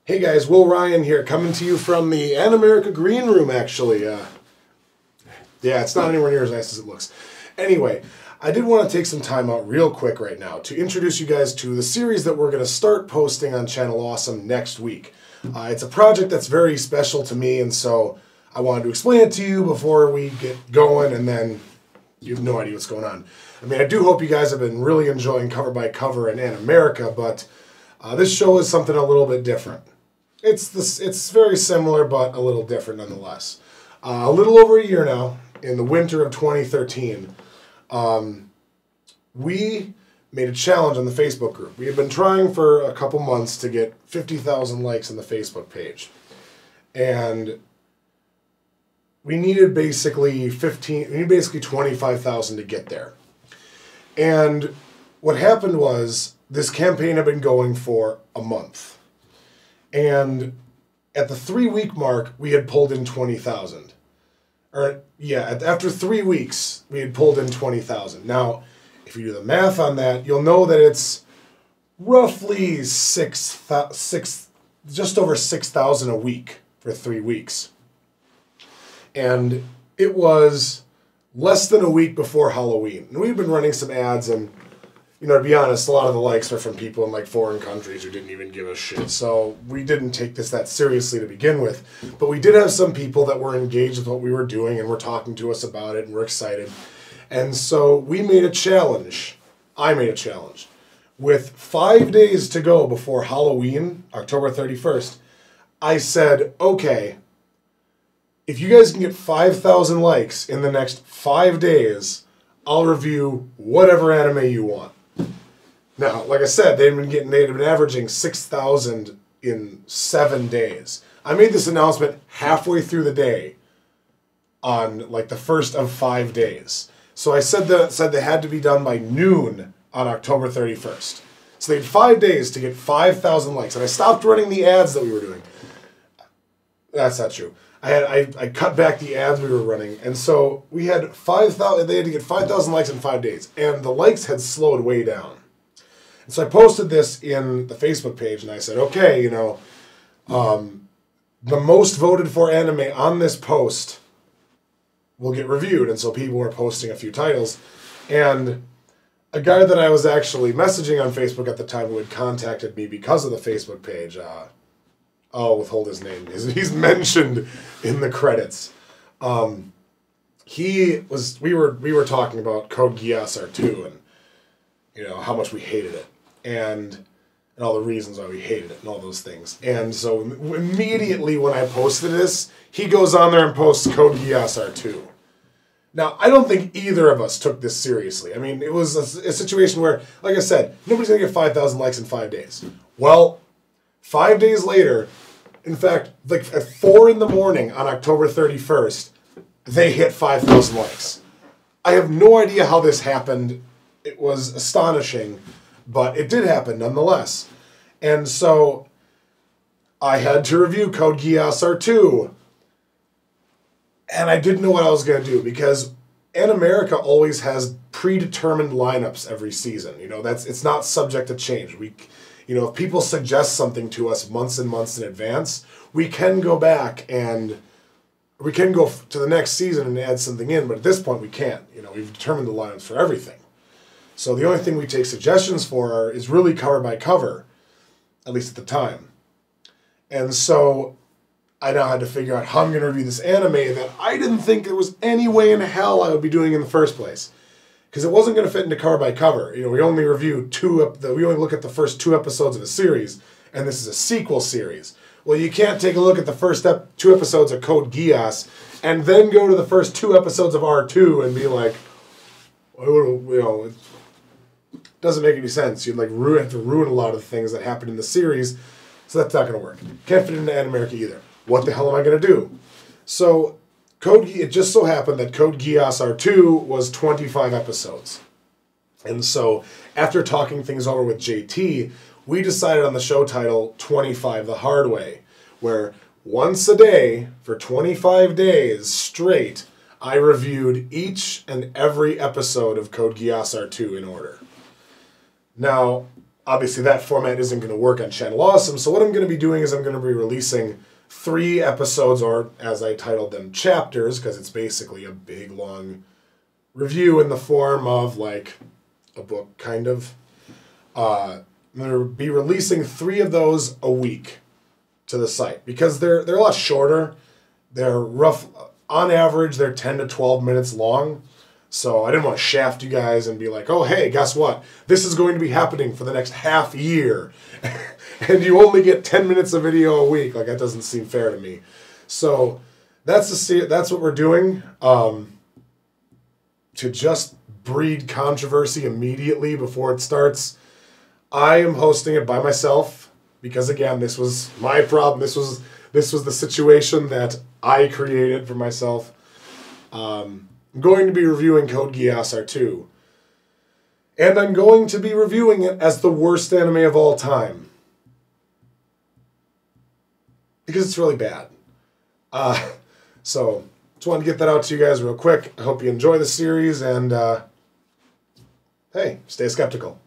Hey guys, Will Ryan here, coming to you from the Animerica green room, actually. Yeah, it's not anywhere near as nice as it looks. Anyway, I did want to take some time out real quick right now to introduce you guys to the series that we're going to start posting on Channel Awesome next week. It's a project that's very special to me, and so I wanted to explain it to you before we get going, and then you have no idea what's going on. I mean, I do hope you guys have been really enjoying Cover by Cover and Animerica, but this show is something a little bit different. It's very similar, but a little different nonetheless. A little over a year now, in the winter of 2013, we made a challenge on the Facebook group. We had been trying for a couple months to get 50,000 likes on the Facebook page. And we needed basically 25,000 to get there. And what happened was, this campaign had been going for a month. And at the 3-week mark, we had pulled in 20,000. After 3 weeks, we had pulled in 20,000. Now, if you do the math on that, you'll know that it's roughly just over 6,000 a week for 3 weeks. And it was less than a week before Halloween. And we've been running some ads, and to be honest, a lot of the likes are from people in like foreign countries who didn't even give a shit. So we didn't take this that seriously to begin with. But we did have some people that were engaged with what we were doing and were talking to us about it and were excited. And so we made a challenge. I made a challenge. With 5 days to go before Halloween, October 31st, I said, okay, if you guys can get 5,000 likes in the next 5 days, I'll review whatever anime you want. Now, like I said, they'd been averaging 6,000 in 7 days. I made this announcement halfway through the day on like the first of 5 days. So I said they had to be done by noon on October 31st. So they had 5 days to get 5,000 likes. And I stopped running the ads that we were doing. That's not true. I cut back the ads we were running. And so we had 5,000, they had to get 5,000 likes in 5 days. And the likes had slowed way down. And so I posted this in the Facebook page, and I said, okay, the most voted for anime on this post will get reviewed. And so people were posting a few titles. And a guy that I was actually messaging on Facebook at the time who had contacted me because of the Facebook page, I'll withhold his name. He's mentioned in the credits. We were talking about Code Geass R2 and how much we hated it and all the reasons why we hated it and all those things. And so immediately when I posted this, he goes on there and posts Code Geass R2. Now, I don't think either of us took this seriously. I mean, it was a situation where, like I said, nobody's going to get 5,000 likes in 5 days. Well, 5 days later, in fact, like at 4 in the morning on October 31st, they hit 5,000 likes. I have no idea how this happened. It was astonishing, but it did happen nonetheless. And so I had to review Code Geass R2. And I didn't know what I was going to do because Animerica always has predetermined lineups every season. It's not subject to change. If people suggest something to us months and months in advance, we can go back and we can go to the next season and add something in, but at this point we can't. We've determined the lineups for everything. So the only thing we take suggestions for is really cover by cover, at least at the time. And so I now had to figure out how I'm going to review this anime that I didn't think there was any way in hell I would be doing in the first place. Because it wasn't going to fit into cover by cover. We only review we only look at the first 2 episodes of a series, and this is a sequel series. Well, you can't take a look at the first 2 episodes of Code Geass and then go to the first 2 episodes of R2 and be like, it doesn't make any sense. You'd have to ruin a lot of the things that happened in the series, so that's not going to work. Can't fit into Animerica either. What the hell am I going to do? So it just so happened that Code Geass R2 was 25 episodes. And so after talking things over with JT, we decided on the show title 25 the Hard Way, where once a day for 25 days straight, I reviewed each and every episode of Code Geass R2 in order. Now, obviously that format isn't going to work on Channel Awesome, so what I'm going to be doing is I'm going to be releasing 3 episodes, or as I titled them, chapters, because it's basically a big, long review in the form of, like, a book, kind of. I'm going to be releasing 3 of those a week to the site, because they're a lot shorter. They're rough, on average, they're 10 to 12 minutes long. So I didn't want to shaft you guys and be like, oh, hey, guess what? This is going to be happening for the next half year. And you only get 10 minutes of video a week. Like, that doesn't seem fair to me. So that's what we're doing. To just breed controversy immediately before it starts, I am hosting it by myself. Because, again, this was my problem. This was the situation that I created for myself. I'm going to be reviewing Code Geass R2. And I'm going to be reviewing it as the worst anime of all time. Because it's really bad. So, just wanted to get that out to you guys real quick. I hope you enjoy the series, and hey, stay skeptical.